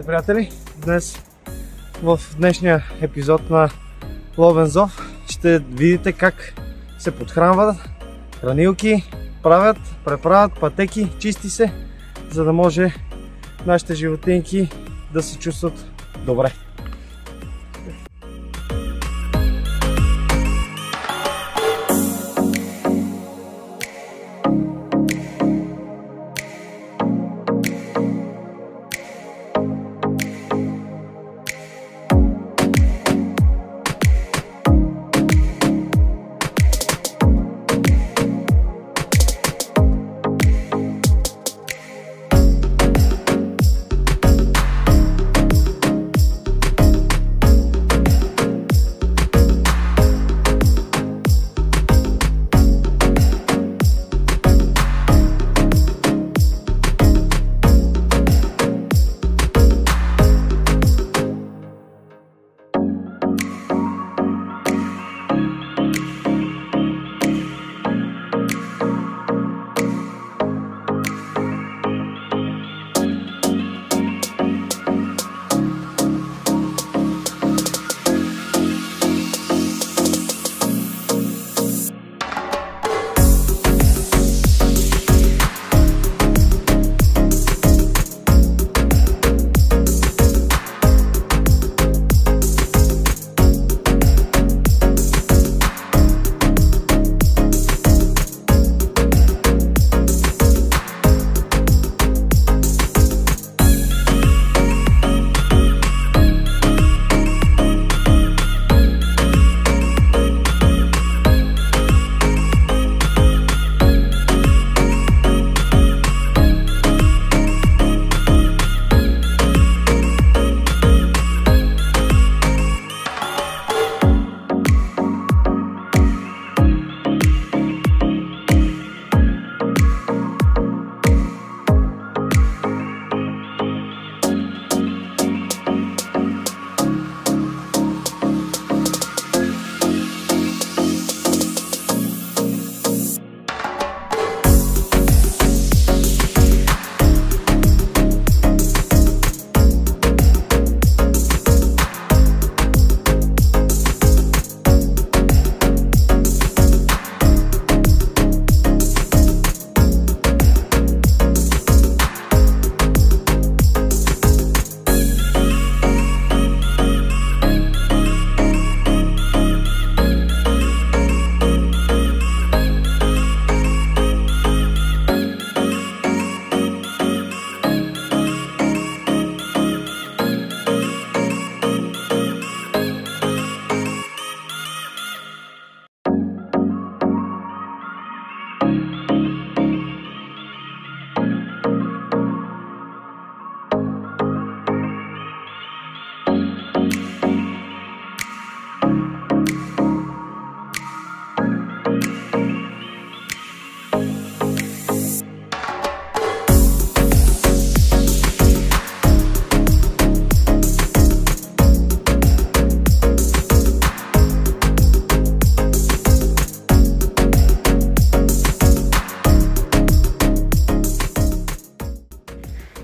Здравейте, приятели! Днес в днешния епизод на Ловен зов ще видите как се подхранват хранилки, преправят пътеки, чисти се, за да може нашите животинки да се чувстват добре.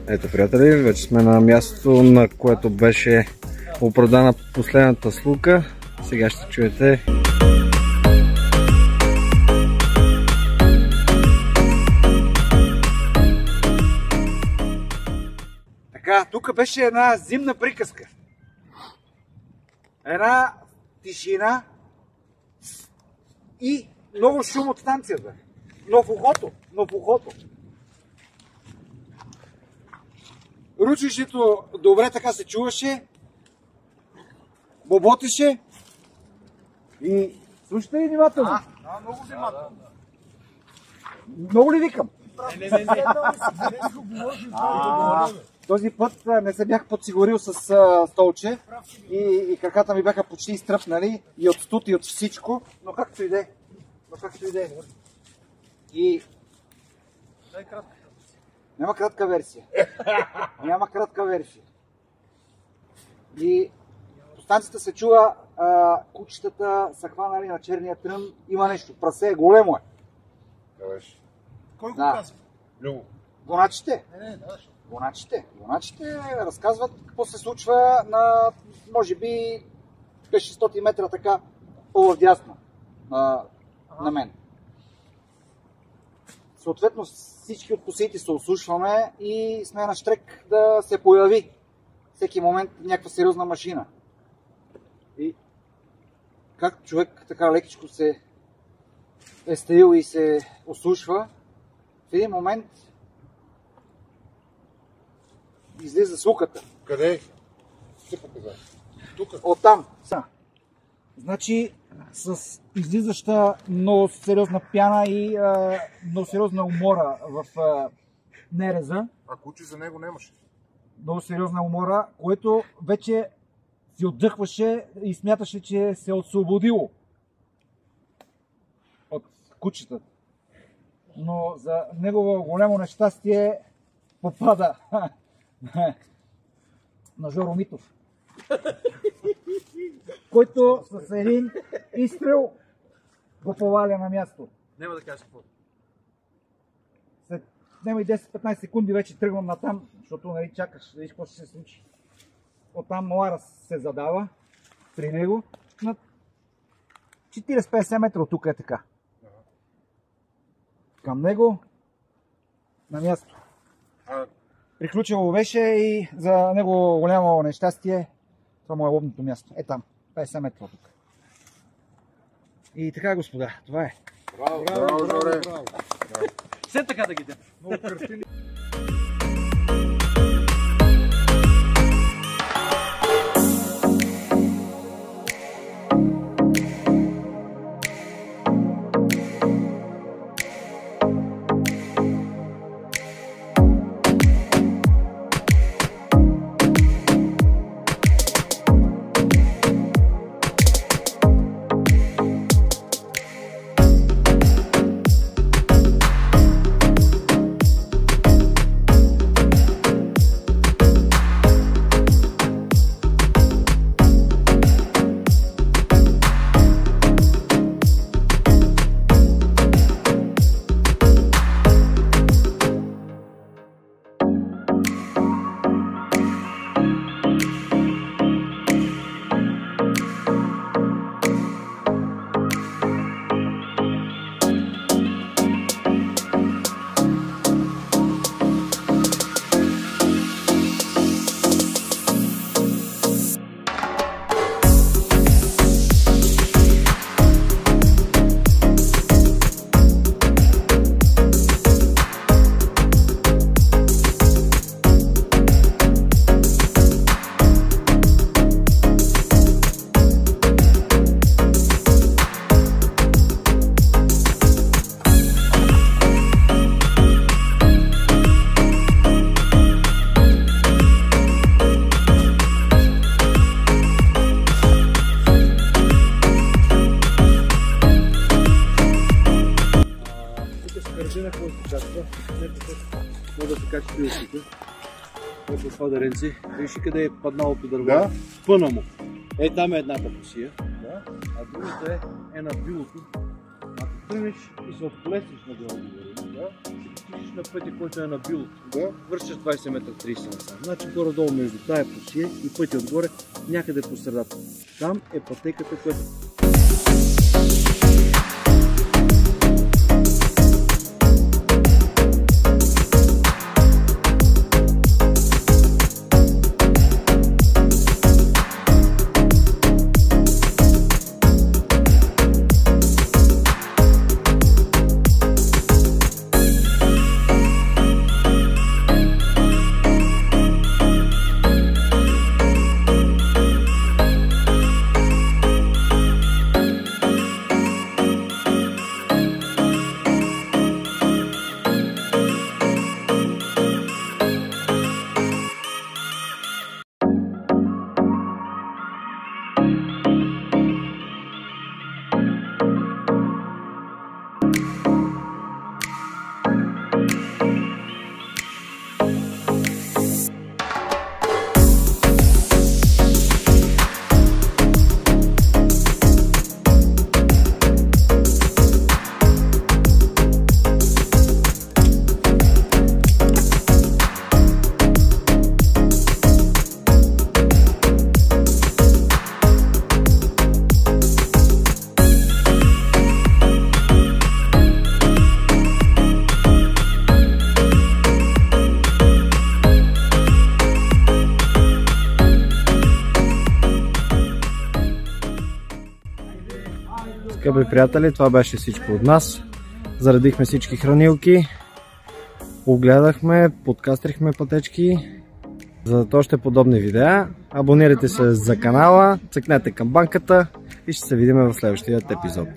Ето, приятели, вече сме на мястото, на което беше оправдана последната слука. Сега ще чуете така. Тук беше една зимна приказка. Една тишина и много шум от станцията. Но в ухото. Ручището добре така се чуваше, боботеше и слушайте ли внимателно? Много внимателно. Много ли викам? Не. Този път не се бях подсигурил с столче и краката ми бяха почти изтръпнали и от студ и от всичко, но както иде. И няма кратка версия. И по станцията се чува, кучетата са хванали на черния трън. Има нещо, прасе, големо е. Кой го казва? Гоначите. Воначите разказват какво се случва на, може би, 500 метра така по-вдясно на мен. Съответно, всички от посетите се ослушваме и сме на щрек да се появи всеки момент някаква сериозна машина. И как човек така лекичко се е стоил и се ослушва, в един момент излиза слуката. Къде е? Ще показва. Тук. Оттам. Значи с излизаща много сериозна пяна и много сериозна умора в нереза. А куче за него нямаше. Много сериозна умора, което вече си отдъхваше и смяташе, че се е освободило от кучета. Но за негово голямо нещастие попада на Жоро Митов, който с един изстрел го поваля на място. Няма да кажеш какво. След няма и 10-15 секунди вече тръгвам натам, защото нали, чакаш да видиш какво ще се случи. Оттам Лара се задава при него на 40-50 метра от тук е така. Към него на място. Приключило беше и за него голямо нещастие това му е лобното място. Е там, 50 метра от тук. И така, господа, това е. Браво, Жоре! Все така да ги дем. Много картини. Може да се качи пилсите. Ето това даренци. Виж къде е падналото дърво. Да. Пъна му. Е, там е едната посия. Да. А другата е на билото. Ако тръгнеш и се отплеснеш на долу, да, ще стигнеш на пътя, който е на билото. Да. Вършиш 20 метра 30 насам. Значи горе-долу между тая посия и пътя отгоре, някъде по средата. Там е пътеката, която... Скъпи приятели, това беше всичко от нас. Заредихме всички хранилки, огледахме, подкастрихме пътечки. За още подобни видеа, абонирайте се за канала, цъкнете камбанката и ще се видим в следващия епизод.